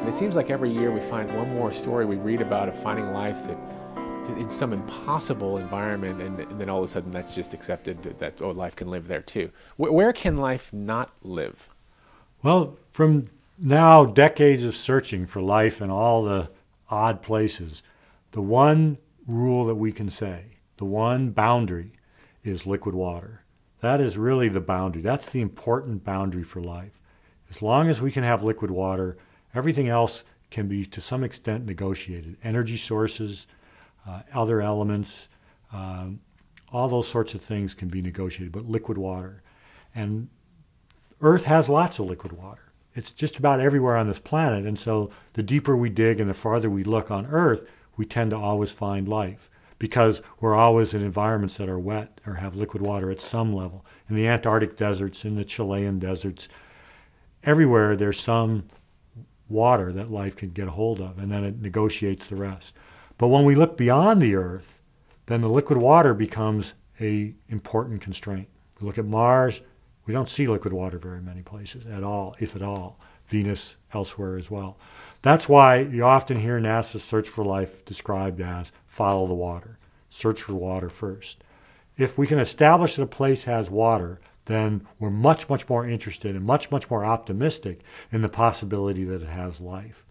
It seems like every year we find one more story we read about of finding life that in some impossible environment, and then all of a sudden that's just accepted that oh, life can live there too. Where can life not live? Well, from now decades of searching for life in all the odd places, the one rule that we can say, the one boundary, is liquid water. That is really the boundary. That's the important boundary for life. As long as we can have liquid water, everything else can be to some extent negotiated. Energy sources, other elements, all those sorts of things can be negotiated, but liquid water. And Earth has lots of liquid water. It's just about everywhere on this planet, and so the deeper we dig and the farther we look on Earth, we tend to always find life because we're always in environments that are wet or have liquid water at some level. In the Antarctic deserts, in the Chilean deserts, everywhere there's some water that life can get a hold of, and then it negotiates the rest. But when we look beyond the Earth, then the liquid water becomes an important constraint. We look at Mars, we don't see liquid water very many places at all, if at all. Venus, elsewhere as well. That's why you often hear NASA's search for life described as follow the water. Search for water first. If we can establish that a place has water, then we're much, much more interested and much, much more optimistic in the possibility that it has life.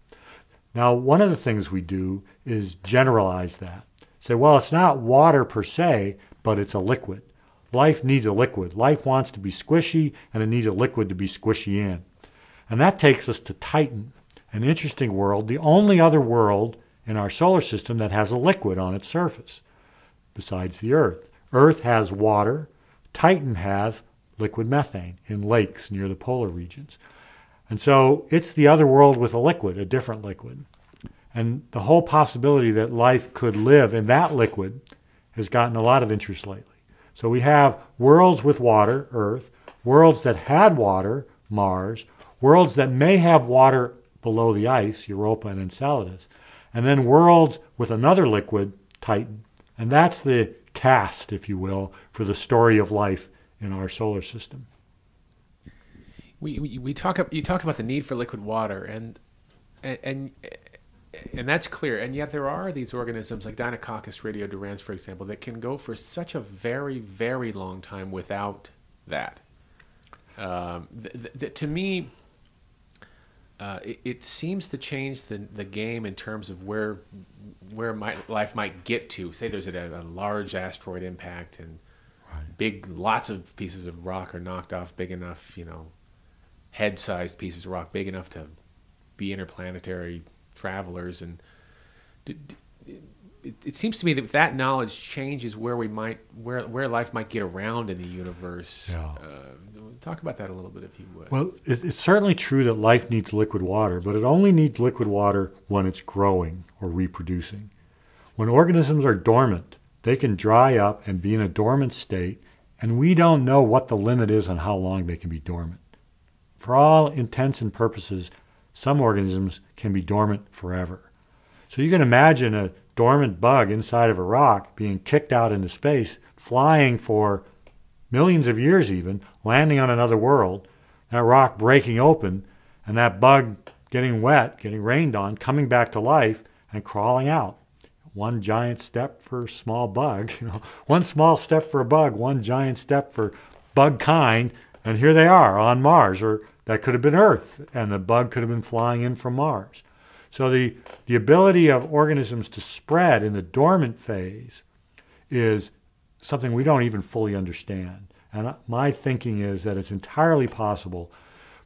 Now, one of the things we do is generalize that. Say, well, it's not water per se, but it's a liquid. Life needs a liquid. Life wants to be squishy, and it needs a liquid to be squishy in. And that takes us to Titan, an interesting world, the only other world in our solar system that has a liquid on its surface, besides the Earth. Earth has water. Titan has liquid methane in lakes near the polar regions. And so it's the other world with a liquid, a different liquid. And the whole possibility that life could live in that liquid has gotten a lot of interest lately. So we have worlds with water, Earth, worlds that had water, Mars, worlds that may have water below the ice, Europa and Enceladus, and then worlds with another liquid, Titan. And that's the cast, if you will, for the story of life in our solar system. You talk about the need for liquid water, and that's clear. And yet there are these organisms like Deinococcus radiodurans, for example, that can go for such a very, very long time without that. To me, it seems to change the game in terms of where life might get to. Say there's a large asteroid impact and lots of pieces of rock are knocked off, big enough, head-sized pieces of rock, big enough to be interplanetary travelers. And it seems to me that that knowledge changes where life might get around in the universe. Yeah. Talk about that a little bit, if you would. Well, it's certainly true that life needs liquid water, but it only needs liquid water when it's growing or reproducing. When organisms are dormant, they can dry up and be in a dormant state, and we don't know what the limit is on how long they can be dormant. For all intents and purposes, some organisms can be dormant forever. So you can imagine a dormant bug inside of a rock being kicked out into space, flying for millions of years even, landing on another world, that rock breaking open, and that bug getting wet, getting rained on, coming back to life, and crawling out. One giant step for a small bug, one small step for a bug, one giant step for bug kind, and here they are on Mars, or that could have been Earth, and the bug could have been flying in from Mars. So the ability of organisms to spread in the dormant phase is something we don't even fully understand. And my thinking is that it's entirely possible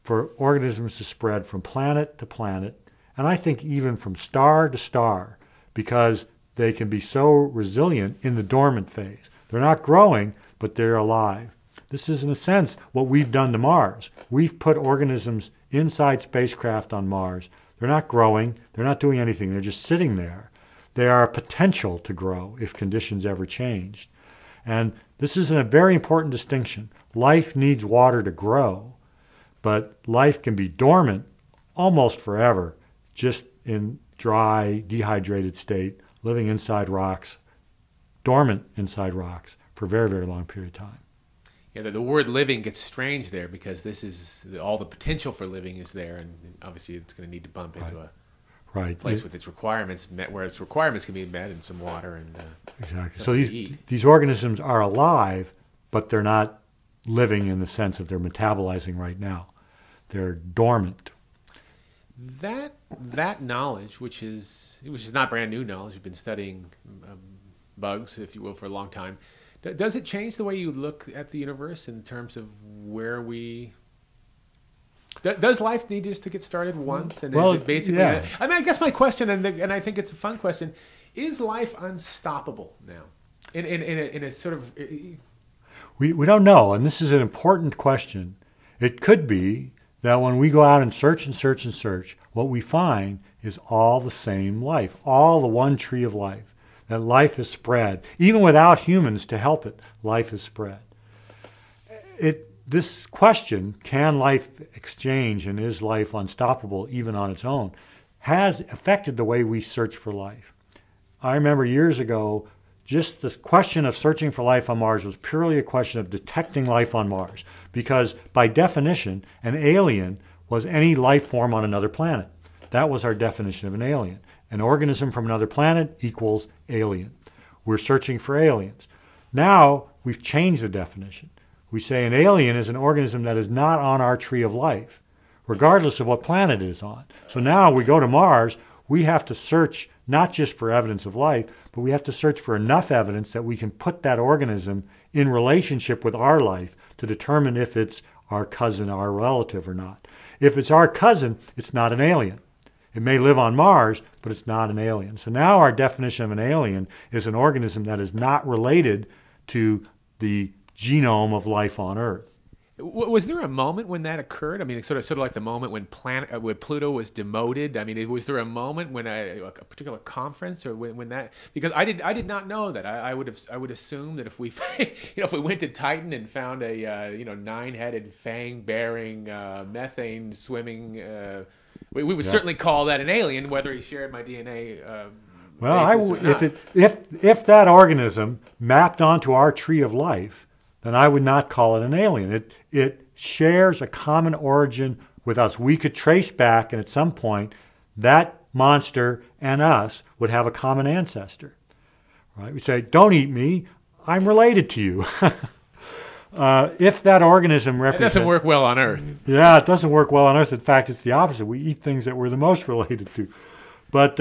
for organisms to spread from planet to planet, and I think even from star to star, because they can be so resilient in the dormant phase. They're not growing, but they're alive. This is, in a sense, what we've done to Mars. We've put organisms inside spacecraft on Mars. They're not growing. They're not doing anything. They're just sitting there. They are a potential to grow if conditions ever changed. And this is a very important distinction. Life needs water to grow, but life can be dormant almost forever, just in dry, dehydrated state, living inside rocks, dormant inside rocks for a very, very long period of time. Yeah, the word living gets strange there because this is all the potential for living is there, and obviously it's going to need to bump into a place with its requirements met, where its requirements can be met, and some water and exactly. So these organisms are alive, but they're not living in the sense of they're metabolizing right now. They're dormant. That knowledge, which is not brand new knowledge, you've been studying bugs, if you will, for a long time. Does it change the way you look at the universe in terms of where we? Does life need just to get started once? And is it basically? Yeah. I mean, I guess my question, and I think it's a fun question: is life unstoppable now? In a sort of. We don't know, and this is an important question. It could be that when we go out and search, what we find is all the same life, all the one tree of life. That life is spread. Even without humans to help it, life is spread. This question, can life exchange and is life unstoppable even on its own, has affected the way we search for life. I remember years ago, just the question of searching for life on Mars was purely a question of detecting life on Mars, because by definition, an alien was any life form on another planet. That was our definition of an alien. An organism from another planet equals alien. We're searching for aliens. Now we've changed the definition. We say an alien is an organism that is not on our tree of life, regardless of what planet it is on. So now we go to Mars, we have to search not just for evidence of life, but we have to search for enough evidence that we can put that organism in relationship with our life to determine if it's our cousin, our relative or not. If it's our cousin, it's not an alien. It may live on Mars, but it's not an alien. So now our definition of an alien is an organism that is not related to the genome of life on Earth. Was there a moment when that occurred? I mean, sort of like the moment when when Pluto was demoted. I mean, was there a moment when a particular conference, or when that? Because I did not know that. I would assume that if we if we went to Titan and found a 9-headed fang-bearing methane swimming. We would certainly call that an alien, whether he shared my DNA. If that organism mapped onto our tree of life, then I would not call it an alien. It shares a common origin with us. We could trace back, and at some point, that monster and us would have a common ancestor. Right? We say, "Don't eat me. I'm related to you." If that organism represents... It doesn't work well on Earth. Yeah, it doesn't work well on Earth. In fact, it's the opposite. We eat things that we're the most related to. But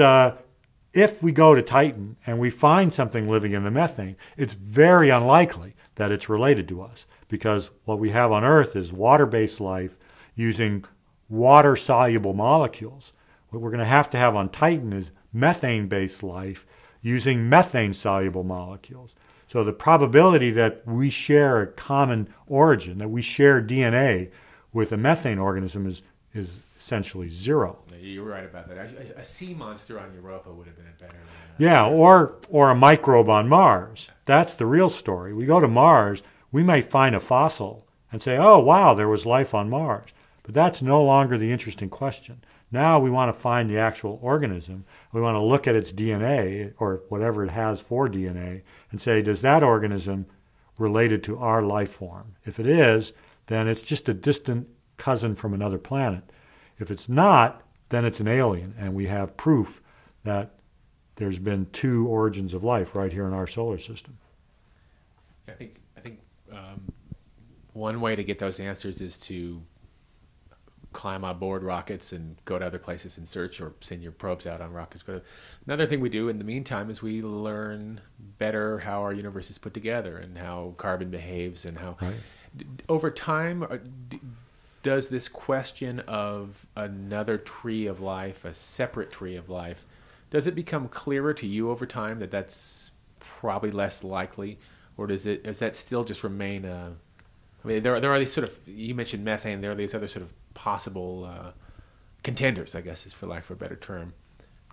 if we go to Titan and we find something living in the methane, it's very unlikely that it's related to us, because what we have on Earth is water-based life using water-soluble molecules. What we're going to have on Titan is methane-based life using methane-soluble molecules. So the probability that we share a common origin, that we share DNA with a methane organism is essentially zero. You're right about that. A sea monster on Europa would have been a better... Yeah, or a microbe on Mars. That's the real story. We go to Mars, we might find a fossil and say, oh, wow, there was life on Mars. But that's no longer the interesting question. Now we want to find the actual organism. We want to look at its DNA, or whatever it has for DNA, and say, does that organism related to our life form? If it is, then it's just a distant cousin from another planet. If it's not, then it's an alien, and we have proof that there's been two origins of life right here in our solar system. I think one way to get those answers is to climb on board rockets and go to other places and search, or send your probes out on rockets. Another thing we do in the meantime is we learn better how our universe is put together and how carbon behaves, and how over time does this question of another tree of life, a separate tree of life, does it become clearer to you over time that that's probably less likely, or does that still just remain a... I mean, there are these sort of, you mentioned methane, there are these other sort of possible contenders, I guess, is for lack of a better term.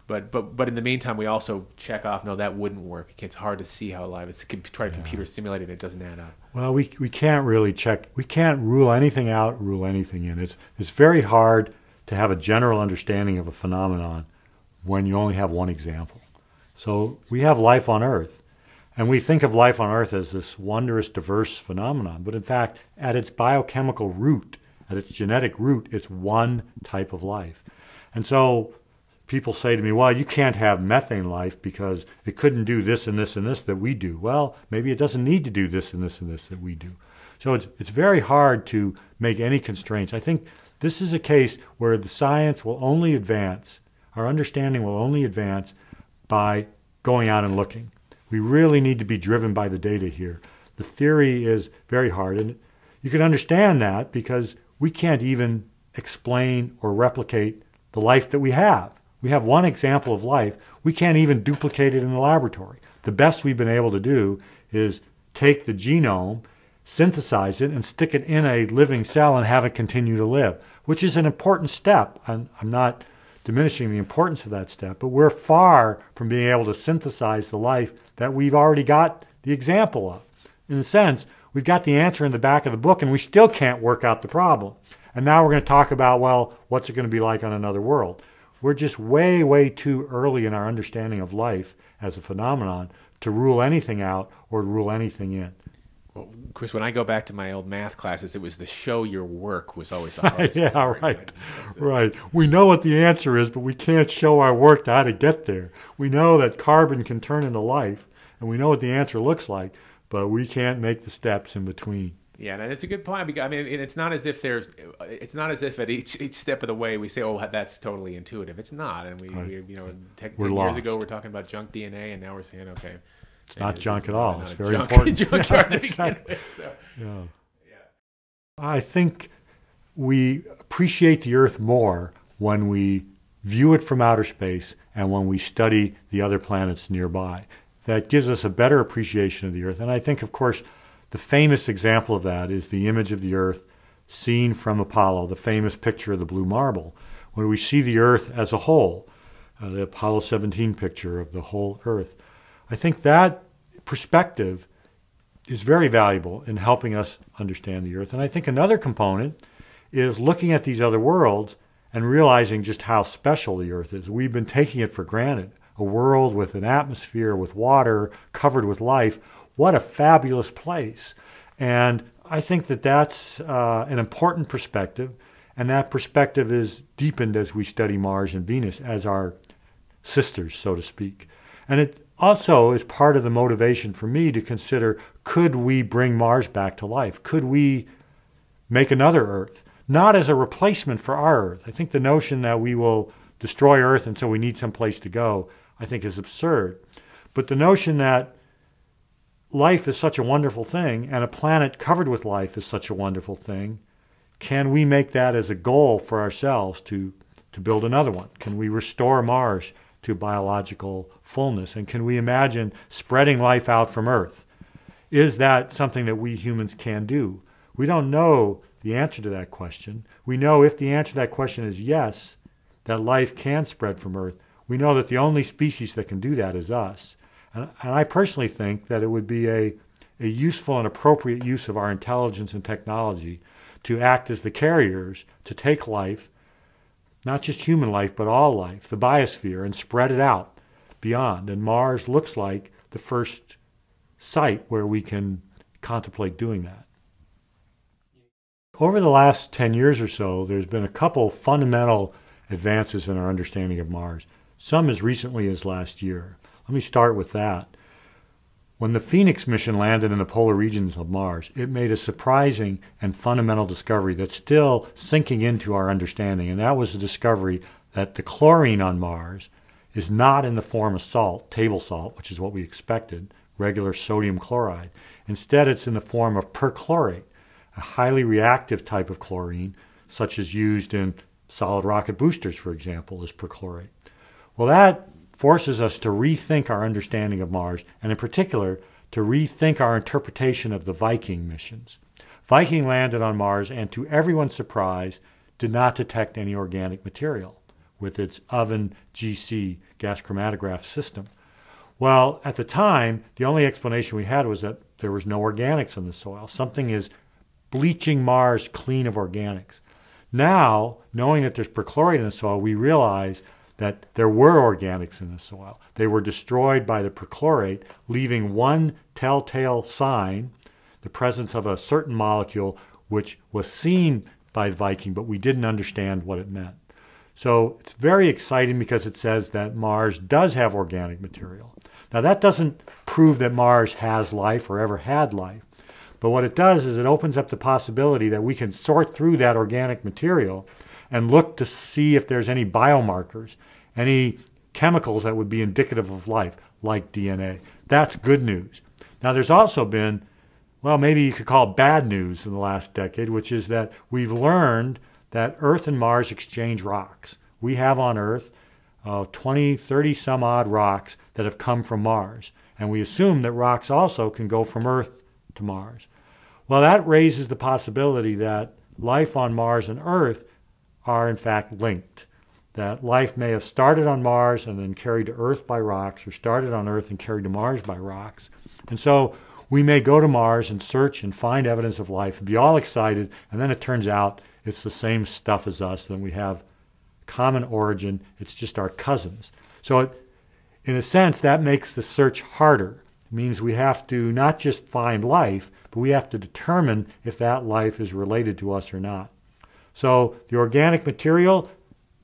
But in the meantime, we also check off, no, that wouldn't work. It's hard to see how alive it's. Try to computer simulate it, it doesn't add up. Well, we can't really check. We can't rule anything out, rule anything in. It's very hard to have a general understanding of a phenomenon when you only have one example. So we have life on Earth. And we think of life on Earth as this wondrous, diverse phenomenon. But in fact, at its biochemical root, at its genetic root, it's one type of life. And so people say to me, well, you can't have methane life because it couldn't do this and this and this that we do. Well, maybe it doesn't need to do this and this and this that we do. So it's very hard to make any constraints. I think this is a case where the science will only advance, our understanding will only advance by going out and looking. We really need to be driven by the data here. The theory is very hard, and you can understand that because we can't even explain or replicate the life that we have. We have one example of life. We can't even duplicate it in the laboratory. The best we've been able to do is take the genome, synthesize it, and stick it in a living cell and have it continue to live, which is an important step. I'm not diminishing the importance of that step, but we're far from being able to synthesize the life that we've already got the example of. In a sense, we've got the answer in the back of the book and we still can't work out the problem. And now we're going to talk about, well, what's it going to be like on another world? We're just way, way too early in our understanding of life as a phenomenon to rule anything out or to rule anything in. Well, Chris, when I go back to my old math classes, it was the show your work was always the hardest yeah, part. right. Right. We know what the answer is, but we can't show our work to how to get there. We know that carbon can turn into life, and we know what the answer looks like, but we can't make the steps in between. Yeah, and it's a good point. Because, I mean, it's not as if at each step of the way we say, "Oh, that's totally intuitive." It's not, and we you know, 10 years ago we're talking about junk DNA, and now we're saying, okay. It's not junk at all. It's very junk, important. Junkyard to begin with. So. Yeah. I think we appreciate the Earth more when we view it from outer space and when we study the other planets nearby. That gives us a better appreciation of the Earth. And I think, of course, the famous example of that is the image of the Earth seen from Apollo, the famous picture of the blue marble, where we see the Earth as a whole, the Apollo 17 picture of the whole Earth. I think that perspective is very valuable in helping us understand the Earth. And I think another component is looking at these other worlds and realizing just how special the Earth is. We've been taking it for granted. A world with an atmosphere, with water, covered with life. What a fabulous place. And I think that that's an important perspective. And that perspective is deepened as we study Mars and Venus as our sisters, so to speak. And it also is part of the motivation for me to consider, could we bring Mars back to life? Could we make another Earth? Not as a replacement for our Earth. I think the notion that we will destroy Earth and so we need some place to go, I think is absurd. But the notion that life is such a wonderful thing and a planet covered with life is such a wonderful thing, can we make that as a goal for ourselves to build another one? Can we restore Mars to biological fullness? And can we imagine spreading life out from Earth? Is that something that we humans can do? We don't know the answer to that question. We know if the answer to that question is yes, that life can spread from Earth. We know that the only species that can do that is us. And I personally think that it would be a useful and appropriate use of our intelligence and technology to act as the carriers to take life, not just human life, but all life, the biosphere, and spread it out beyond. And Mars looks like the first site where we can contemplate doing that. Over the last 10 years or so, there's been a couple fundamental advances in our understanding of Mars, some as recently as last year. Let me start with that. When the Phoenix mission landed in the polar regions of Mars, it made a surprising and fundamental discovery that's still sinking into our understanding, and that was the discovery that the chlorine on Mars is not in the form of salt, table salt, which is what we expected, regular sodium chloride. Instead, it's in the form of perchlorate, a highly reactive type of chlorine, such as used in solid rocket boosters, for example, is perchlorate. Well, that forces us to rethink our understanding of Mars, and in particular, to rethink our interpretation of the Viking missions. Viking landed on Mars and, to everyone's surprise, did not detect any organic material with its oven GC, gas chromatograph system. Well, at the time, the only explanation we had was that there was no organics in the soil. Something is bleaching Mars clean of organics. Now, knowing that there's perchlorate in the soil, we realize that there were organics in the soil. They were destroyed by the perchlorate, leaving one telltale sign, the presence of a certain molecule which was seen by Viking, but we didn't understand what it meant. So it's very exciting because it says that Mars does have organic material. Now that doesn't prove that Mars has life or ever had life, but what it does is it opens up the possibility that we can sort through that organic material and look to see if there's any biomarkers, any chemicals that would be indicative of life, like DNA. That's good news. Now there's also been, well, maybe you could call it bad news in the last decade, which is that we've learned that Earth and Mars exchange rocks. We have on Earth 20, 30 some odd rocks that have come from Mars. And we assume that rocks also can go from Earth to Mars. Well, that raises the possibility that life on Mars and Earth are in fact linked. That life may have started on Mars and then carried to Earth by rocks, or started on Earth and carried to Mars by rocks. And so we may go to Mars and search and find evidence of life and be all excited, and then it turns out it's the same stuff as us, that we have common origin, it's just our cousins. So in a sense, that makes the search harder. It means we have to not just find life, but we have to determine if that life is related to us or not. So the organic material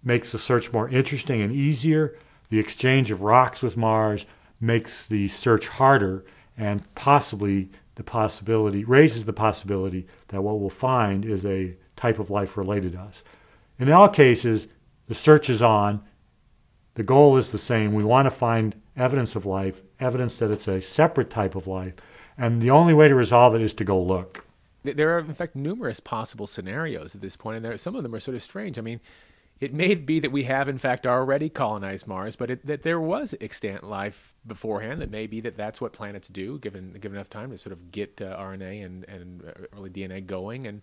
makes the search more interesting and easier. The exchange of rocks with Mars makes the search harder, and possibly raises the possibility that what we'll find is a type of life related to us. In all cases, the search is on. The goal is the same. We want to find evidence of life, evidence that it's a separate type of life, and the only way to resolve it is to go look. There are, in fact, numerous possible scenarios at this point, and some of them are sort of strange. I mean, it may be that we have, in fact, already colonized Mars, but that there was extant life beforehand. That may be that's what planets do, given enough time to sort of get RNA and early DNA going, and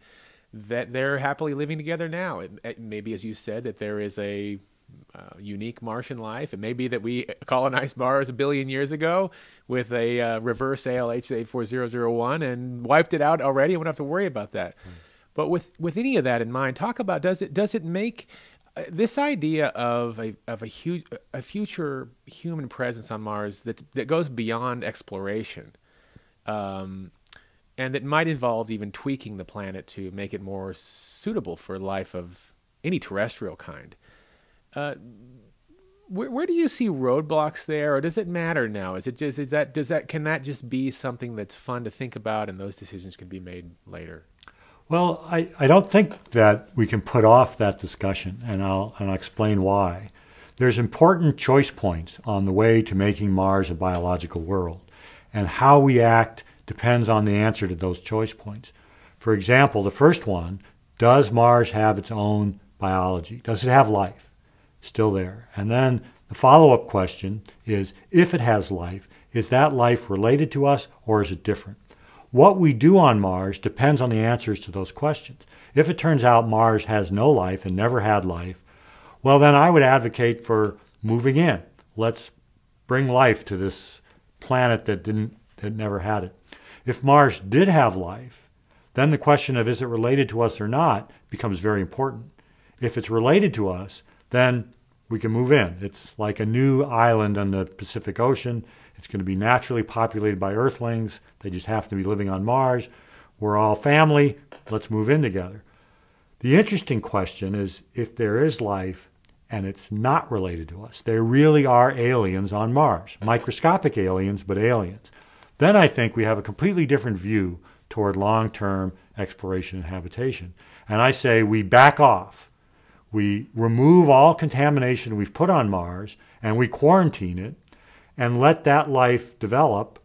that they're happily living together now. It may be, as you said, that there is a unique Martian life. It may be that we colonized Mars 1 billion years ago with a reverse ALH 84001 and wiped it out already. We don't have to worry about that. But with any of that in mind, talk about does it make this idea of a future human presence on Mars that goes beyond exploration, and that might involve even tweaking the planet to make it more suitable for life of any terrestrial kind. Where do you see roadblocks there, or does it matter now? Can that just be something that's fun to think about, and those decisions can be made later? Well, I don't think that we can put off that discussion, and I'll explain why. There's important choice points on the way to making Mars a biological world, and how we act depends on the answer to those choice points. For example, the first one, does Mars have its own biology? Does it have life? Still there. And then the follow-up question is, if it has life, is that life related to us or is it different? What we do on Mars depends on the answers to those questions. If it turns out Mars has no life and never had life, well, then I would advocate for moving in. Let's bring life to this planet that never had it. If Mars did have life, then the question of is it related to us or not becomes very important. If it's related to us, then we can move in. It's like a new island on the Pacific Ocean. It's going to be naturally populated by Earthlings. They just happen to be living on Mars. We're all family. Let's move in together. The interesting question is if there is life and it's not related to us. There really are aliens on Mars. Microscopic aliens, but aliens. Then I think we have a completely different view toward long-term exploration and habitation. And I say we back off. We remove all contamination we've put on Mars and we quarantine it and let that life develop.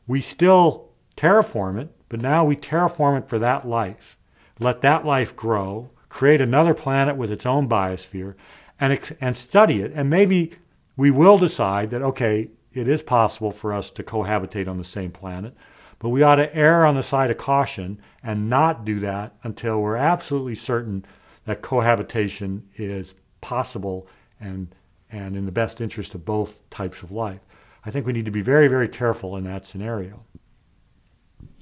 We still terraform it, but now we terraform it for that life. Let that life grow, create another planet with its own biosphere, and study it. And maybe we will decide that, okay, it is possible for us to cohabitate on the same planet, but we ought to err on the side of caution and not do that until we're absolutely certain that cohabitation is possible and in the best interest of both types of life. I think we need to be very, very careful in that scenario.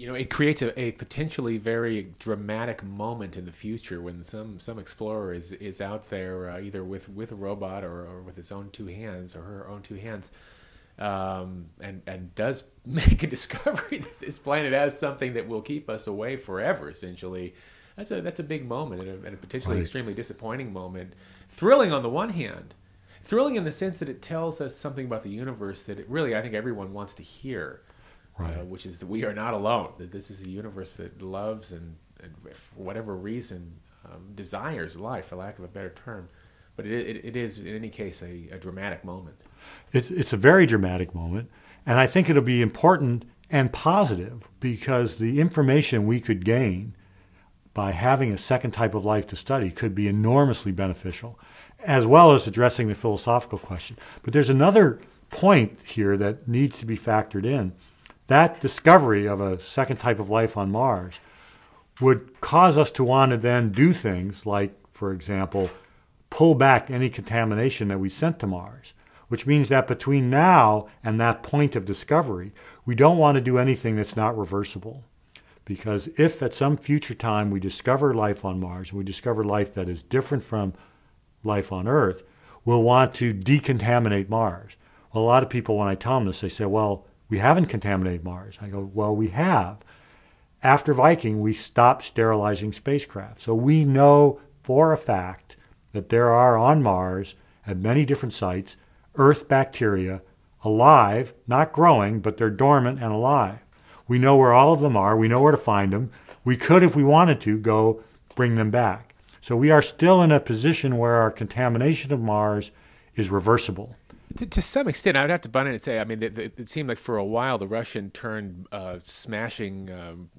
It creates a potentially very dramatic moment in the future when some explorer is out there either with a robot or with his own two hands or her own two hands, and does make a discovery that this planet has something that will keep us away forever. Essentially, that's a big moment and a potentially extremely disappointing moment. Thrilling on the one hand, thrilling in the sense that it tells us something about the universe that I think everyone wants to hear. Which is that we are not alone, that this is a universe that loves and for whatever reason desires life, for lack of a better term. But it is, in any case, a dramatic moment. It's a very dramatic moment, and I think it'll be important and positive because the information we could gain by having a second type of life to study could be enormously beneficial, as well as addressing the philosophical question. But there's another point here that needs to be factored in. That discovery of a second type of life on Mars would cause us to want to then do things like, for example, pull back any contamination that we sent to Mars, which means that between now and that point of discovery, we don't want to do anything that's not reversible. Because if at some future time we discover life on Mars, and we discover life that is different from life on Earth, we'll want to decontaminate Mars. Well, a lot of people, when I tell them this, they say, well, we haven't contaminated Mars. I go, well, we have. After Viking, we stopped sterilizing spacecraft. So we know for a fact that there are on Mars, at many different sites, Earth bacteria alive, not growing, but they're dormant and alive. We know where all of them are. We know where to find them. We could, if we wanted to, go bring them back. So we are still in a position where our contamination of Mars is reversible. To some extent, I would have to butt in and say, I mean, it seemed like for a while the Russian turned smashing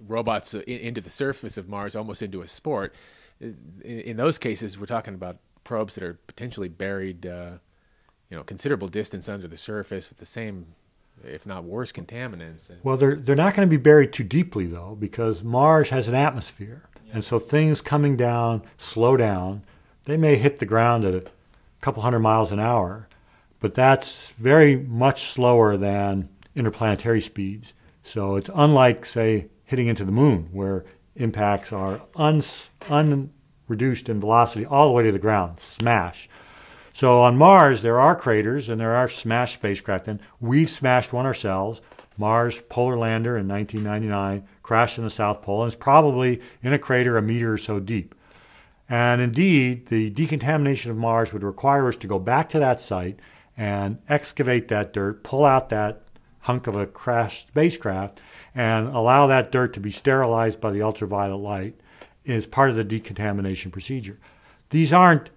robots into the surface of Mars almost into a sport. In those cases, we're talking about probes that are potentially buried, considerable distance under the surface with the same, if not worse, contaminants. Well, they're not going to be buried too deeply, though, because Mars has an atmosphere. Yeah. And so things coming down slow down. They may hit the ground at a couple hundred miles an hour, but that's very much slower than interplanetary speeds. So it's unlike, say, hitting into the moon, where impacts are unreduced in velocity all the way to the ground, smash. So on Mars, there are craters and there are smashed spacecraft. And we've smashed one ourselves. Mars Polar Lander in 1999 crashed in the South Pole and is probably in a crater a meter or so deep. And indeed, the decontamination of Mars would require us to go back to that site and excavate that dirt, pull out that hunk of a crashed spacecraft, and allow that dirt to be sterilized by the ultraviolet light as part of the decontamination procedure. These aren't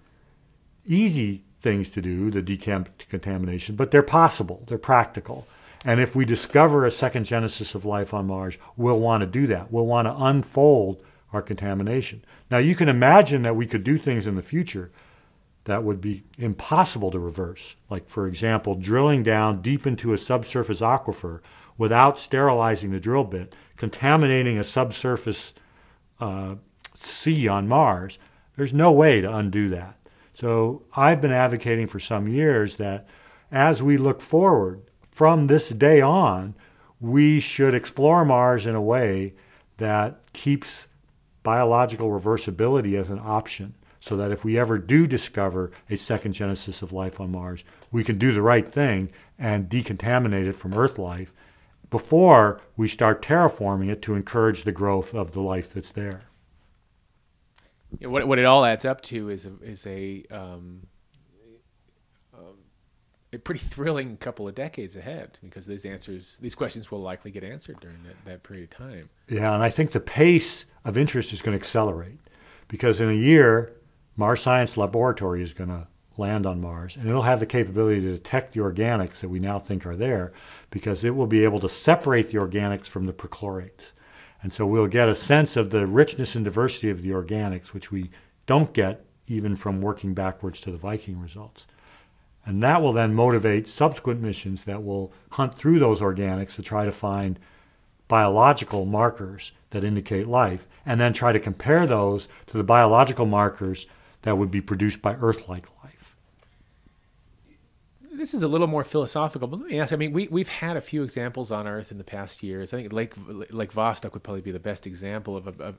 easy things to do, the decontamination, but they're possible, they're practical. And if we discover a second genesis of life on Mars, we'll want to do that. We'll want to unfold our contamination. Now, you can imagine that we could do things in the future that would be impossible to reverse. Like, for example, drilling down deep into a subsurface aquifer without sterilizing the drill bit, contaminating a subsurface sea on Mars. There's no way to undo that. So I've been advocating for some years that as we look forward from this day on, we should explore Mars in a way that keeps biological reversibility as an option, so that if we ever do discover a second genesis of life on Mars, we can do the right thing and decontaminate it from Earth life before we start terraforming it to encourage the growth of the life that's there. What it all adds up to is a pretty thrilling couple of decades ahead, because these questions will likely get answered during that period of time. Yeah, and I think the pace of interest is going to accelerate, because in a year, Mars Science Laboratory is going to land on Mars, and it'll have the capability to detect the organics that we now think are there, because it will be able to separate the organics from the perchlorates. And so we'll get a sense of the richness and diversity of the organics, which we don't get even from working backwards to the Viking results. And that will then motivate subsequent missions that will hunt through those organics to try to find biological markers that indicate life, and then try to compare those to the biological markers that would be produced by Earth-like life. this is a little more philosophical, but let me ask. I mean, we've had a few examples on Earth in the past years. I think Lake Vostok would probably be the best example of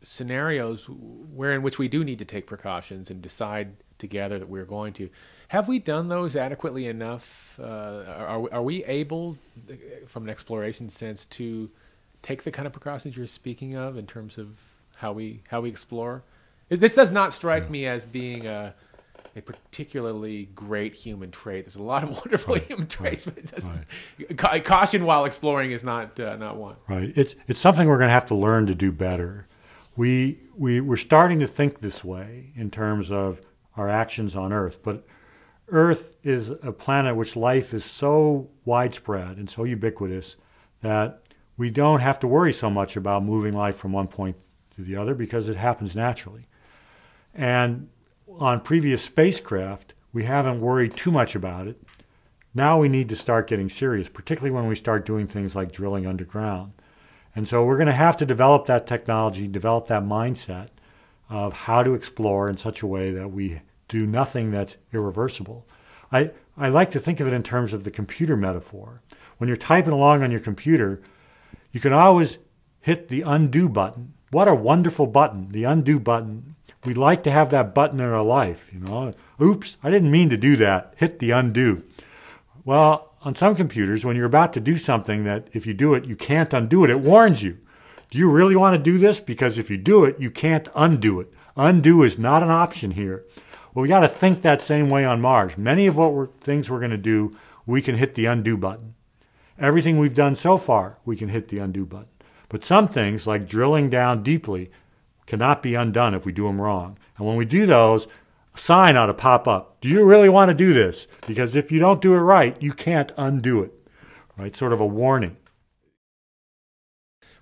scenarios in which we do need to take precautions and decide together that we're going to. Have we done those adequately enough? Are we able, from an exploration sense, to take the kind of precautions you're speaking of in terms of how we explore? This does not strike me as being a particularly great human trait. There's a lot of wonderful human traits, but it doesn't. Caution while exploring is not one. Right. It's something we're going to have to learn to do better. We're starting to think this way in terms of our actions on Earth, but Earth is a planet which life is so widespread and so ubiquitous that we don't have to worry so much about moving life from one point to the other because it happens naturally. And on previous spacecraft, we haven't worried too much about it. Now we need to start getting serious, particularly when we start doing things like drilling underground. And so we're going to have to develop that technology, develop that mindset of how to explore in such a way that we do nothing that's irreversible. I like to think of it in terms of the computer metaphor. When you're typing along on your computer, you can always hit the undo button. What a wonderful button, the undo button. We'd like to have that button in our life, you know. Oops, I didn't mean to do that. Hit the undo. Well, on some computers, when you're about to do something that if you do it, you can't undo it, it warns you. Do you really want to do this? Because if you do it, you can't undo it. Undo is not an option here. Well, we got to think that same way on Mars. Many of things we're going to do, we can hit the undo button. Everything we've done so far, we can hit the undo button. But some things, like drilling down deeply, cannot be undone if we do them wrong. And when we do those, a sign ought to pop up. Do you really want to do this? Because if you don't do it right, you can't undo it. Right? Sort of a warning.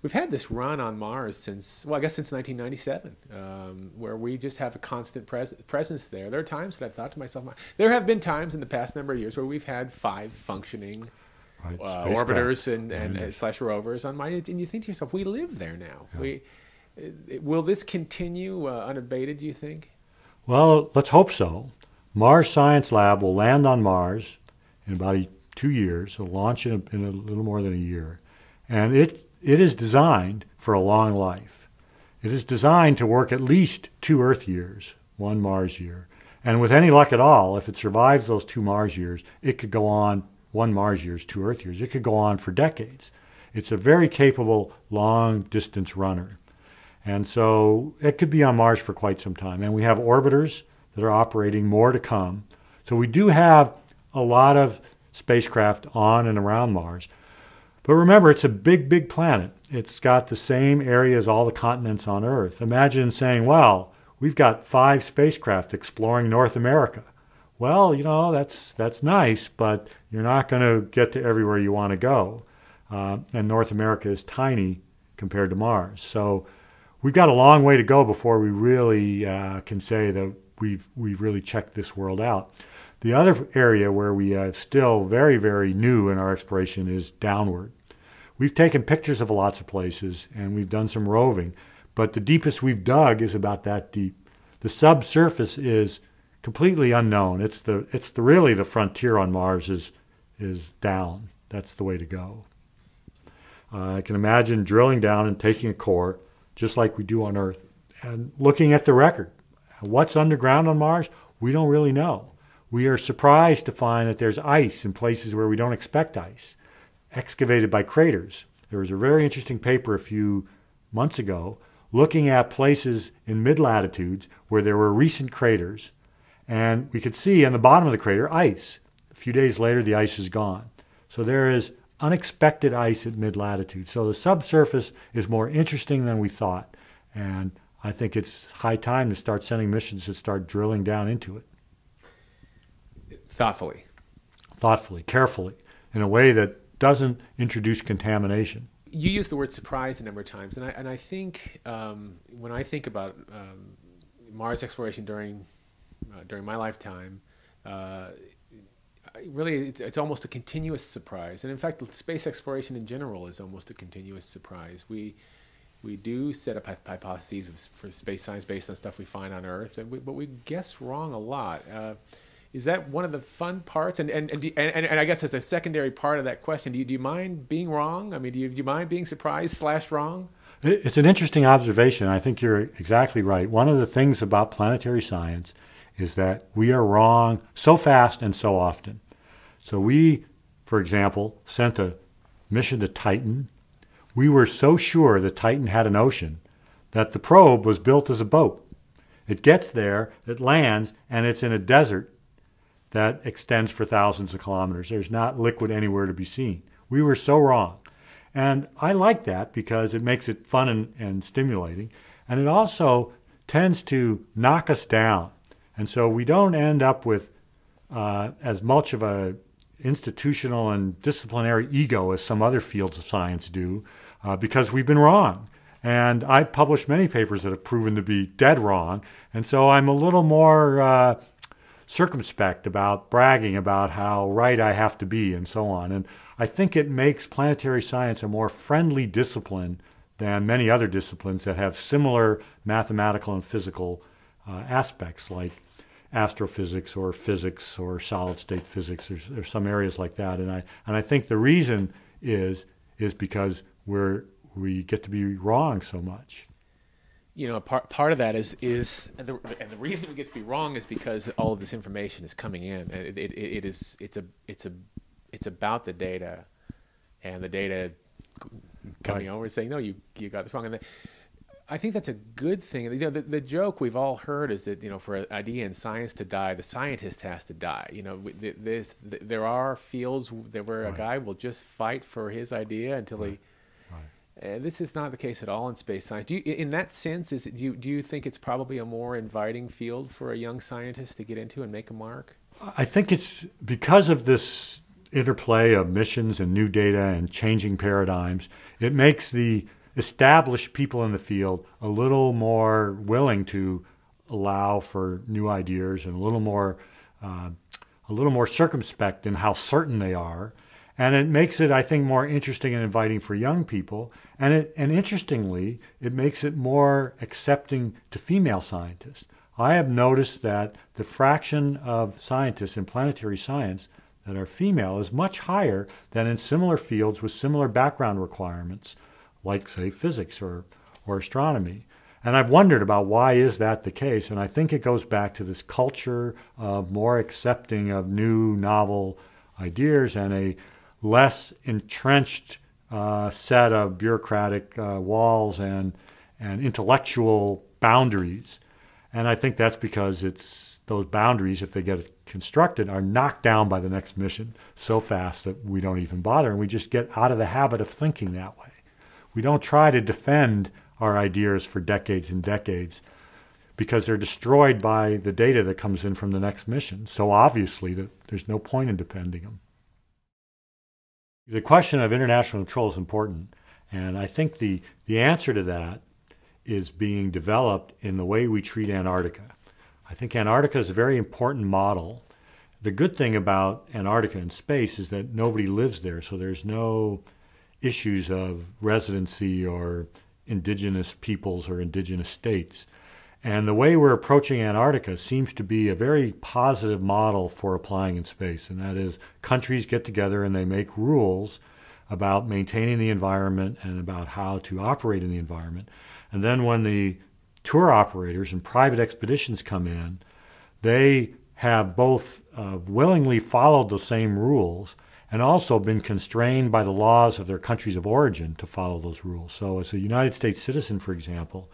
We've had this run on Mars since 1997, where we just have a constant presence there. There are times that I've thought to myself, there have been times in the past number of years where we've had 5 functioning orbiters and slash rovers on Mars, and you think to yourself, we live there now. Yeah. Will this continue unabated, do you think? Well, let's hope so. Mars Science Lab will land on Mars in about 2 years. It'll launch in a little more than a year. And it is designed for a long life. It is designed to work at least 2 Earth years, 1 Mars year. And with any luck at all, if it survives those 2 Mars years, it could go on 1 Mars years, 2 Earth years. It could go on for decades. It's a very capable long-distance runner. And so it could be on Mars for quite some time. And we have orbiters that are operating, more to come. So we do have a lot of spacecraft on and around Mars. But remember, it's a big, big planet. It's got the same area as all the continents on Earth. Imagine saying, well, we've got 5 spacecraft exploring North America. Well, you know, that's nice, but you're not going to get to everywhere you want to go. And North America is tiny compared to Mars. So we've got a long way to go before we really can say that we've really checked this world out. The other area where we are still very, very new in our exploration is downward. We've taken pictures of lots of places, and we've done some roving, but the deepest we've dug is about that deep. The subsurface is completely unknown. It's really the frontier on Mars is down. That's the way to go. I can imagine drilling down and taking a core, just like we do on Earth, and looking at the record. What's underground on Mars? We don't really know. We are surprised to find that there's ice in places where we don't expect ice, excavated by craters. There was a very interesting paper a few months ago looking at places in mid-latitudes where there were recent craters, and we could see on the bottom of the crater ice. A few days later, the ice is gone. So there is unexpected ice at mid-latitude. So the subsurface is more interesting than we thought, and I think it's high time to start sending missions to start drilling down into it. Thoughtfully, carefully, in a way that doesn't introduce contamination. You used the word surprise a number of times, and I think when I think about Mars exploration during my lifetime, really it's almost a continuous surprise. And in fact, space exploration in general is almost a continuous surprise. We do set up hypotheses for space science based on stuff we find on Earth, but we guess wrong a lot. Is that one of the fun parts? And I guess as a secondary part of that question, do you mind being wrong? I mean, do you mind being surprised / wrong? It's an interesting observation. I think you're exactly right. One of the things about planetary science is that we are wrong so fast and so often. So we, for example, sent a mission to Titan. We were so sure that Titan had an ocean that the probe was built as a boat. It gets there, it lands, and it's in a desert that extends for thousands of kilometers. There's not liquid anywhere to be seen. We were so wrong. And I like that because it makes it fun and stimulating. And it also tends to knock us down. And so we don't end up with as much of a institutional and disciplinary ego as some other fields of science do because we've been wrong. And I've published many papers that have proven to be dead wrong. And so I'm a little more circumspect about bragging about how right I have to be and so on. And I think it makes planetary science a more friendly discipline than many other disciplines that have similar mathematical and physical aspects like astrophysics or physics or solid state physics. There's some areas like that. And I think the reason is because we get to be wrong so much. You know, part of that is and the reason we get to be wrong is because all of this information is coming in. It's about the data, and the data coming over and saying, no, you got this wrong. And I think that's a good thing. You know, the joke we've all heard is that, you know, for an idea in science to die, the scientist has to die. You know, there are fields where a guy will just fight for his idea until he. This is not the case at all in space science. In that sense, do you think it's probably a more inviting field for a young scientist to get into and make a mark? I think it's because of this interplay of missions and new data and changing paradigms. It makes the established people in the field a little more willing to allow for new ideas and a little more circumspect in how certain they are. And it makes it, I think, more interesting and inviting for young people. And interestingly, it makes it more accepting to female scientists. I have noticed that the fraction of scientists in planetary science that are female is much higher than in similar fields with similar background requirements, like, say, physics or astronomy. And I've wondered about why is that the case, and I think it goes back to this culture of more accepting of new, novel ideas and a less entrenched set of bureaucratic walls and intellectual boundaries. And I think that's because it's those boundaries, if they get constructed, are knocked down by the next mission so fast that we don't even bother, and we just get out of the habit of thinking that way. We don't try to defend our ideas for decades and decades because they're destroyed by the data that comes in from the next mission. So obviously there's no point in defending them. The question of international control is important, and I think the answer to that is being developed in the way we treat Antarctica. I think Antarctica is a very important model. The good thing about Antarctica and space is that nobody lives there, so there's no issues of residency or indigenous peoples or indigenous states. And the way we're approaching Antarctica seems to be a very positive model for applying in space, and that is countries get together and they make rules about maintaining the environment and about how to operate in the environment. And then when the tour operators and private expeditions come in, they have both willingly followed the same rules and also been constrained by the laws of their countries of origin to follow those rules. So as a United States citizen, for example,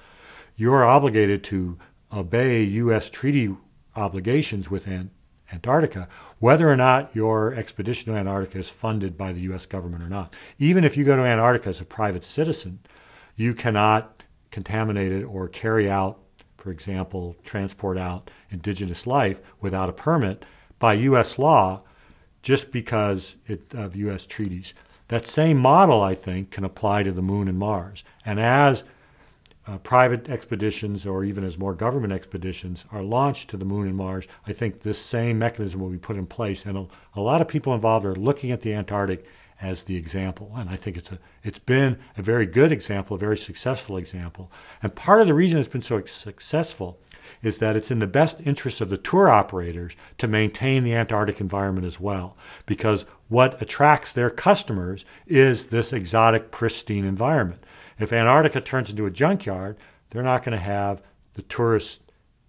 you're obligated to obey U.S. treaty obligations with Antarctica, whether or not your expedition to Antarctica is funded by the U.S. government or not. Even if you go to Antarctica as a private citizen, you cannot contaminate it or carry out, for example, transport out indigenous life without a permit by U.S. law just because of U.S. treaties. That same model, I think, can apply to the Moon and Mars. And as private expeditions or even as more government expeditions are launched to the Moon and Mars, I think this same mechanism will be put in place. And a lot of people involved are looking at the Antarctic as the example. And I think it's been a very good example, a very successful example. And part of the reason it's been so successful is that it's in the best interest of the tour operators to maintain the Antarctic environment as well, because what attracts their customers is this exotic, pristine environment. If Antarctica turns into a junkyard, they're not going to have the tourist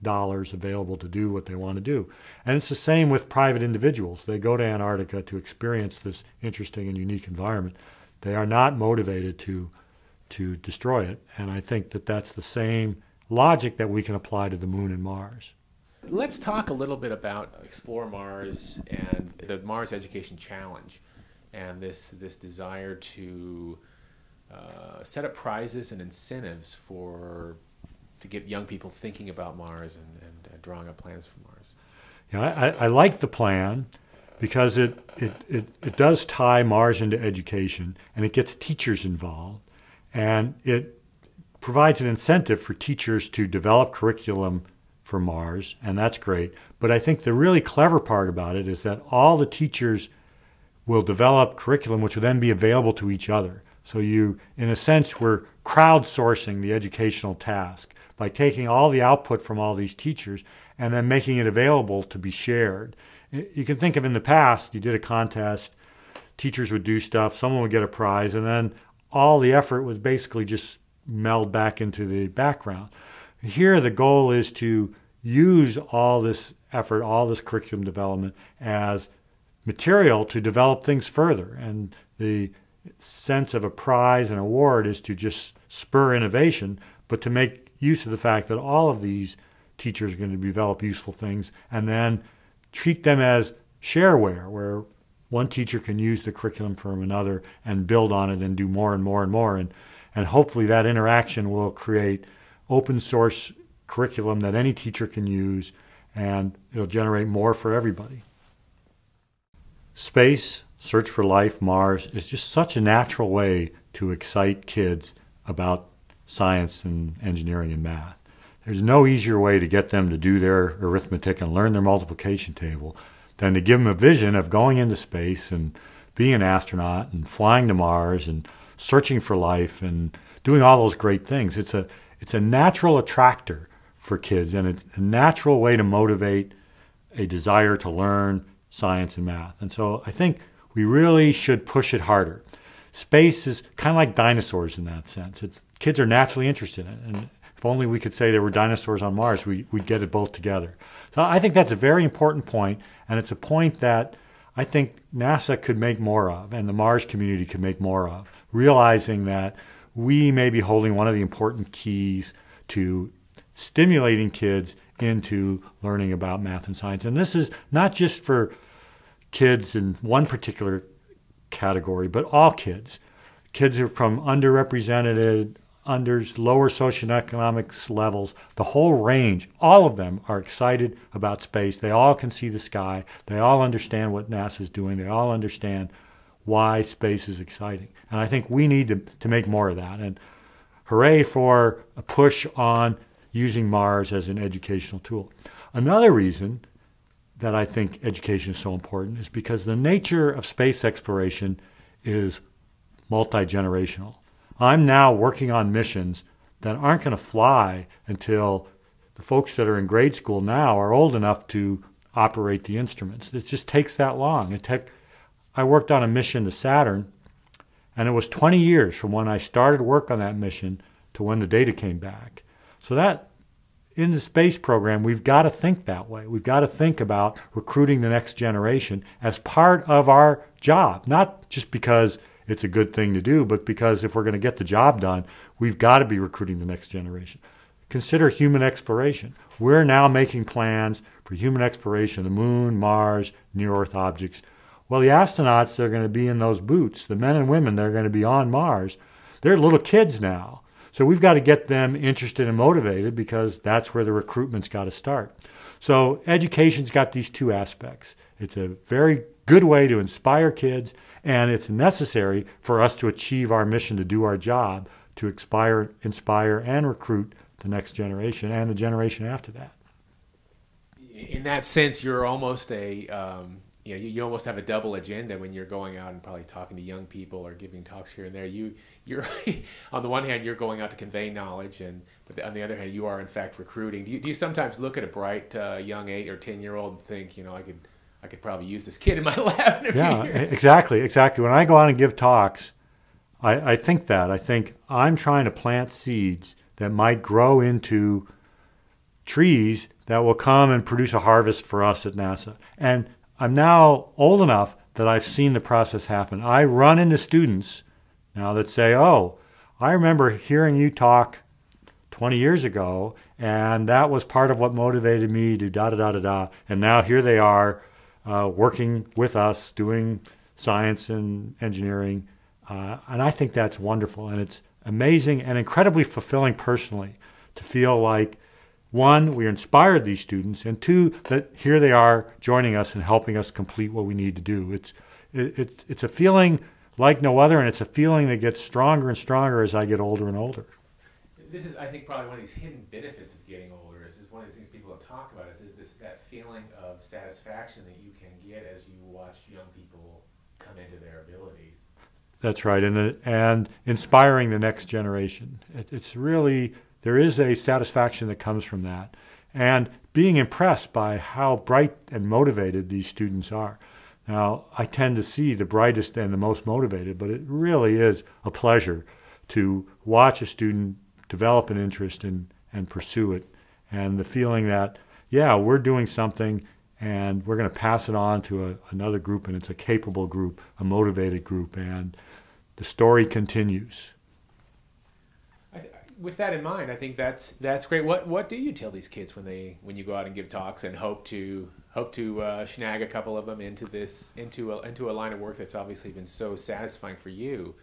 dollars available to do what they want to do. And it's the same with private individuals. They go to Antarctica to experience this interesting and unique environment. They are not motivated to destroy it. And I think that that's the same logic that we can apply to the Moon and Mars. Let's talk a little bit about Explore Mars and the Mars Education Challenge and this desire to set up prizes and incentives to get young people thinking about Mars and drawing up plans for Mars. Yeah, I like the plan because it does tie Mars into education, and it gets teachers involved, and it provides an incentive for teachers to develop curriculum for Mars, and that's great. But I think the really clever part about it is that all the teachers will develop curriculum which will then be available to each other. So you, in a sense, we're crowdsourcing the educational task by taking all the output from all these teachers and then making it available to be shared. You can think of in the past, you did a contest, teachers would do stuff, someone would get a prize, and then all the effort was basically just meld back into the background. Here, the goal is to use all this effort, all this curriculum development as material to develop things further. And the sense of a prize and award is to just spur innovation, but to make use of the fact that all of these teachers are going to develop useful things and then treat them as shareware, where one teacher can use the curriculum from another and build on it and do more and more and more. And hopefully that interaction will create open source curriculum that any teacher can use, and it'll generate more for everybody. Space, search for life, Mars is just such a natural way to excite kids about science and engineering and math. There's no easier way to get them to do their arithmetic and learn their multiplication table than to give them a vision of going into space and being an astronaut and flying to Mars and searching for life and doing all those great things. It's a natural attractor for kids, and it's a natural way to motivate a desire to learn science and math. And so I think we really should push it harder. Space is kind of like dinosaurs in that sense. Kids are naturally interested in it. And if only we could say there were dinosaurs on Mars, we'd get it both together. So I think that's a very important point, and it's a point that I think NASA could make more of, and the Mars community could make more of, realizing that we may be holding one of the important keys to stimulating kids into learning about math and science. And this is not just for kids in one particular category, but all kids. Kids who are from underrepresented, lower socioeconomic levels, the whole range, all of them are excited about space. They all can see the sky. They all understand what NASA is doing. They all understand why space is exciting. And I think we need to make more of that. And hooray for a push on using Mars as an educational tool. Another reason that I think education is so important is because the nature of space exploration is multi-generational. I'm now working on missions that aren't going to fly until the folks that are in grade school now are old enough to operate the instruments. It just takes that long. I worked on a mission to Saturn, and it was 20 years from when I started work on that mission to when the data came back. So that, in the space program, we've got to think that way. We've got to think about recruiting the next generation as part of our job, not just because it's a good thing to do, but because if we're going to get the job done, we've got to be recruiting the next generation. Consider human exploration. We're now making plans for human exploration, the Moon, Mars, near-Earth objects. Well, the astronauts that are going to be in those boots, the men and women that are going to be on Mars, they're little kids now. So we've got to get them interested and motivated because that's where the recruitment's got to start. So education's got these two aspects. It's a very good way to inspire kids, and it's necessary for us to achieve our mission, to do our job, to inspire and recruit the next generation and the generation after that. In that sense, you're almost a you almost have a double agenda when you're going out and probably talking to young people or giving talks here and there. You're on the one hand, you're going out to convey knowledge, but on the other hand, you are in fact recruiting. Do you sometimes look at a bright young 8 or 10-year-old and think, I could probably use this kid in my lab in a few years? Exactly. When I go out and give talks, I think that. I think I'm trying to plant seeds that might grow into trees that will come and produce a harvest for us at NASA. And I'm now old enough that I've seen the process happen. I run into students now that say, oh, I remember hearing you talk 20 years ago, and that was part of what motivated me to da-da-da-da-da. And now here they are working with us, doing science and engineering. And I think that's wonderful. And it's amazing and incredibly fulfilling personally to feel like, one, we inspired these students, and two, that here they are joining us and helping us complete what we need to do. It's a feeling like no other, and it's a feeling that gets stronger and stronger as I get older and older. This is, I think, probably one of these hidden benefits of getting older. Is one of the things people don't talk about is that feeling of satisfaction that you can get as you watch young people come into their abilities. That's right, and inspiring the next generation. It's really, there is a satisfaction that comes from that, and being impressed by how bright and motivated these students are. Now, I tend to see the brightest and the most motivated, but it really is a pleasure to watch a student develop an interest and pursue it, and the feeling that, yeah, we're doing something and we're going to pass it on to another group, and it's a capable group, a motivated group, and the story continues. With that in mind, I think that's great. What do you tell these kids when you go out and give talks and hope to snag a couple of them into a line of work that's obviously been so satisfying for you?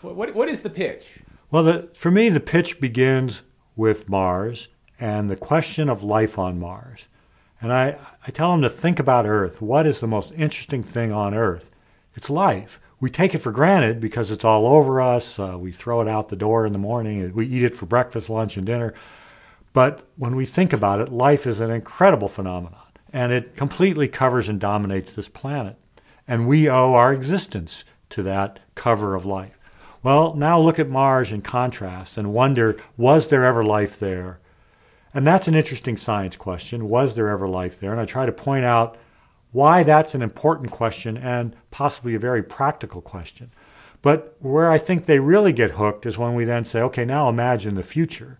What is the pitch? Well, for me, the pitch begins with Mars and the question of life on Mars. And I tell them to think about Earth. What is the most interesting thing on Earth? It's life. We take it for granted because it's all over us. We throw it out the door in the morning. We eat it for breakfast, lunch, and dinner. But when we think about it, life is an incredible phenomenon, and it completely covers and dominates this planet. And we owe our existence to that cover of life. Well, now look at Mars in contrast and wonder, was there ever life there? And that's an interesting science question. Was there ever life there? And I try to point out why that's an important question and possibly a very practical question. But where I think they really get hooked is when we then say, okay, now imagine the future.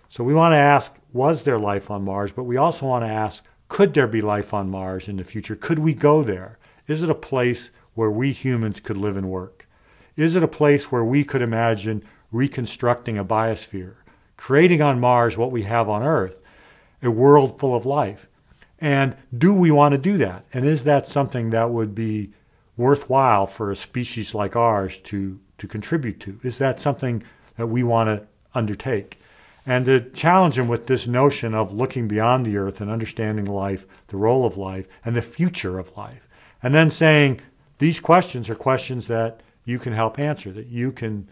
So we want to ask, was there life on Mars? But we also want to ask, could there be life on Mars in the future? Could we go there? Is it a place where we humans could live and work? Is it a place where we could imagine reconstructing a biosphere, creating on Mars what we have on Earth, a world full of life? And do we want to do that? And is that something that would be worthwhile for a species like ours to contribute to? Is that something that we want to undertake? And to challenge them with this notion of looking beyond the Earth and understanding life, the role of life, and the future of life. And then saying, these questions are questions that you can help answer, that you can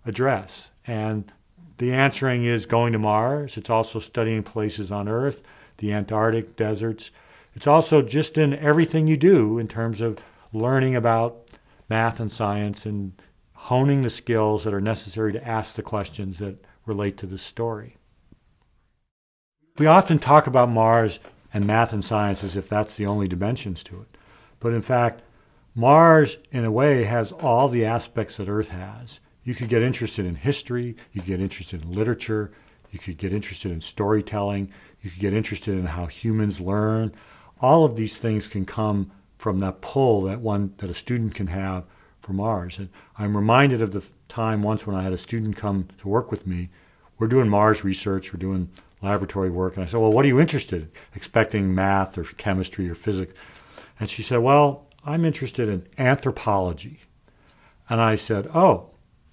address. And the answering is going to Mars. It's also studying places on Earth, the Antarctic deserts. It's also just in everything you do in terms of learning about math and science and honing the skills that are necessary to ask the questions that relate to this story. We often talk about Mars and math and science as if that's the only dimensions to it. But in fact, Mars, in a way, has all the aspects that Earth has. You could get interested in history, you could get interested in literature, you could get interested in storytelling, you could get interested in how humans learn. All of these things can come from that pull that a student can have for Mars. And I'm reminded of the time once when I had a student come to work with me. We're doing Mars research, we're doing laboratory work, and I said, well, what are you interested in? Expecting math or chemistry or physics. And she said, well, I'm interested in anthropology. And I said, oh,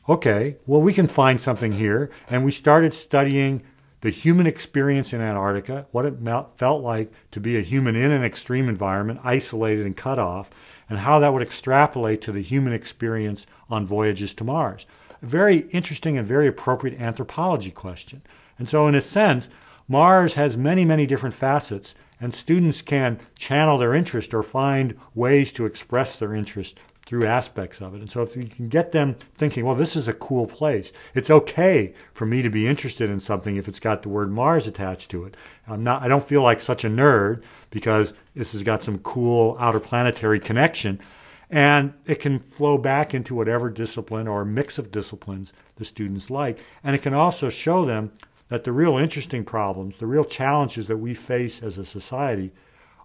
okay, well, we can find something here. And we started studying the human experience in Antarctica, what it felt like to be a human in an extreme environment, isolated and cut off, and how that would extrapolate to the human experience on voyages to Mars. A very interesting and very appropriate anthropology question. And so in a sense, Mars has many, many different facets, And students can channel their interest or find ways to express their interest through aspects of it. And so if you can get them thinking, well, this is a cool place. It's okay for me to be interested in something if it's got the word Mars attached to it. I don't feel like such a nerd because this has got some cool outer planetary connection. And it can flow back into whatever discipline or mix of disciplines the students like. And it can also show them that the real interesting problems, the real challenges that we face as a society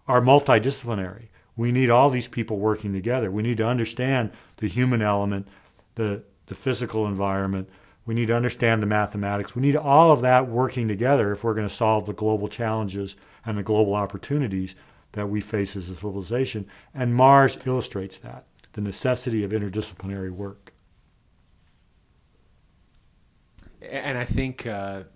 are multidisciplinary. We need all these people working together. We need to understand the human element, the physical environment. We need to understand the mathematics. We need all of that working together if we're going to solve the global challenges and the global opportunities that we face as a civilization. And Mars illustrates that, the necessity of interdisciplinary work. And I think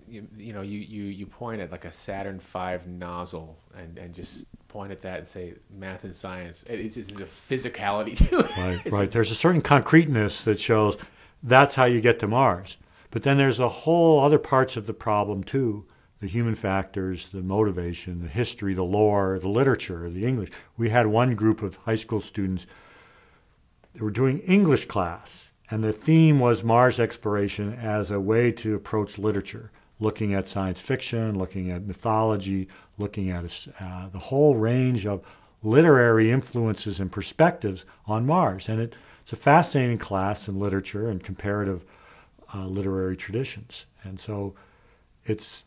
you point at like a Saturn V nozzle and just point at that and say math and science. It's a physicality to it. Right. There's a certain concreteness that shows that's how you get to Mars. But then there's a whole other parts of the problem too. The human factors, the motivation, the history, the lore, the literature, the English. We had one group of high school students that were doing English class, and the theme was Mars exploration as a way to approach literature, looking at science fiction, looking at mythology, looking at the whole range of literary influences and perspectives on Mars. And it's a fascinating class in literature and comparative literary traditions. And so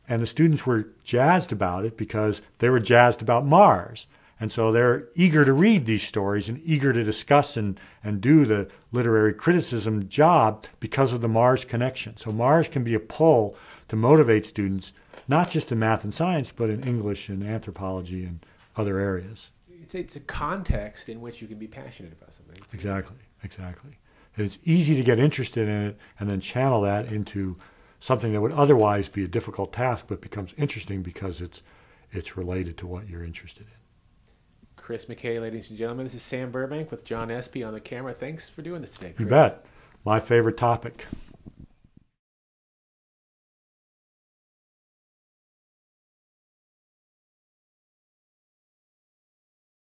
and the students were jazzed about it because they were jazzed about Mars. And so they're eager to read these stories and eager to discuss and do the literary criticism job because of the Mars connection. So Mars can be a pull to motivate students, not just in math and science, but in English and anthropology and other areas. It's a context in which you can be passionate about something. Exactly. And it's easy to get interested in it and then channel that into something that would otherwise be a difficult task, but becomes interesting because it's related to what you're interested in. Chris McKay, ladies and gentlemen, this is Sam Burbank with John Espy on the camera. Thanks for doing this today, Chris. You bet. My favorite topic.